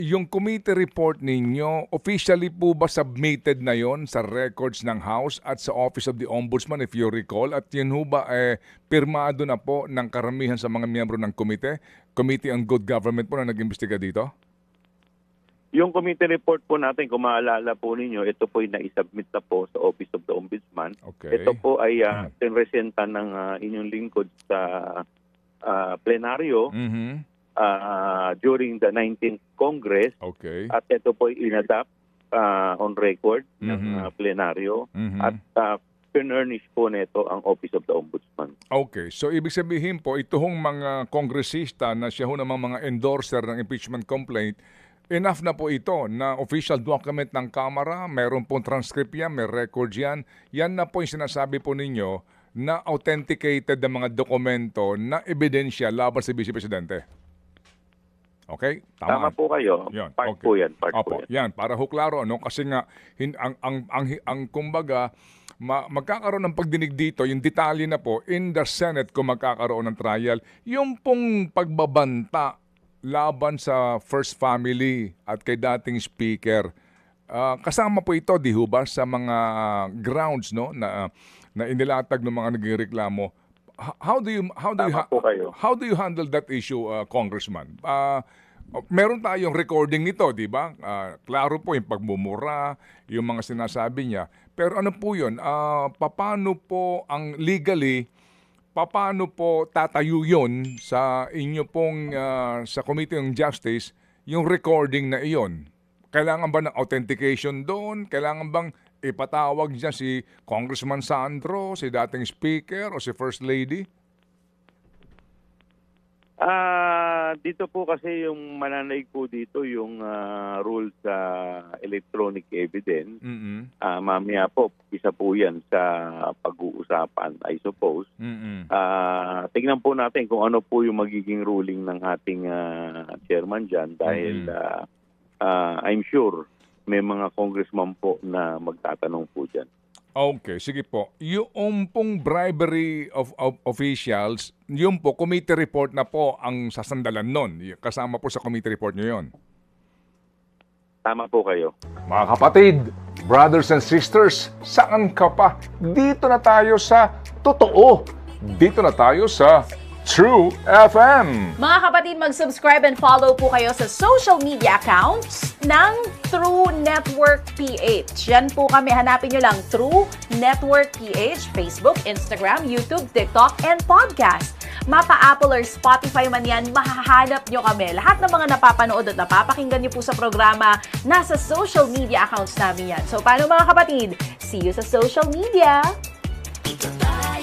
yung committee report ninyo, officially po ba submitted na yon sa records ng House at sa Office of the Ombudsman if you recall? At yun ho ba pirmado na po ng karamihan sa mga miyembro ng Committee on Good Government po na nag-imbestiga dito? Yung committee report po natin, kung maalala po ninyo, ito po ay na-submit na po sa Office of the Ombudsman. Okay. Ito po ay pinresenta ng inyong lingkod sa plenaryo during the 19th Congress. Okay. At ito po ay inadapt on record ng plenaryo. At pinurnish po nito ang Office of the Ombudsman. Okay. So, ibig sabihin po, ito hong mga kongresista na siya ho namang mga endorser ng impeachment complaint, enough na po ito na official document ng Kamara, mayroon pong transcript yan, may records yan. Yan na po yung sinasabi po ninyo na authenticated na mga dokumento na ebidensya laban sa Vice Presidente. Okay? Tama po kayo. Yan. Part Okay. po yan. Part Opo, po yan. yan. Para ho klaro, no? Kasi nga, ang kumbaga, magkakaroon ng pagdinig dito, yung detalye na po, in the Senate kung magkakaroon ng trial, yung pong pagbabanta laban sa First Family at kay dating speaker. Kasama po ito, di ho ba, sa mga grounds no na inilatag ng mga nagrereklamo. How do you handle that issue, Congressman? Meron tayong recording nito, di ba? Klaro po yung pagmumura, yung mga sinasabi niya. Pero ano po yun? Paano po ang legally, paano po tatayo yun sa inyo pong sa Committee on Justice yung recording na iyon? Kailangan ba ng authentication doon? Kailangan bang ipatawag niya si Congressman Sandro, si dating speaker o si First Lady? Dito po kasi yung mananaig po dito yung rule sa electronic evidence. Mamaya po, isa po yan sa pag-uusapan, I suppose. Tingnan po natin kung ano po yung magiging ruling ng ating chairman dyan dahil I'm sure may mga congressman po na magtatanong po dyan. Okay, sige po. Yung pong bribery of officials, yung po, committee report na po ang sasandalan nun. Kasama po sa committee report nyo yun. Tama po kayo. Mga kapatid, brothers and sisters, saan ka pa? Dito na tayo sa totoo. Dito na tayo sa True FM. Mga kapatid, mag-subscribe and follow po kayo sa social media accounts ng True Network PH. Yan po kami. Hanapin nyo lang True Network PH, Facebook, Instagram, YouTube, TikTok, and podcast. Mapa Apple or Spotify man yan, mahahanap nyo kami. Lahat ng mga napapanood at napapakinggan nyo po sa programa, nasa social media accounts namin yan. So, paano mga kapatid? See you sa social media! Dito tayo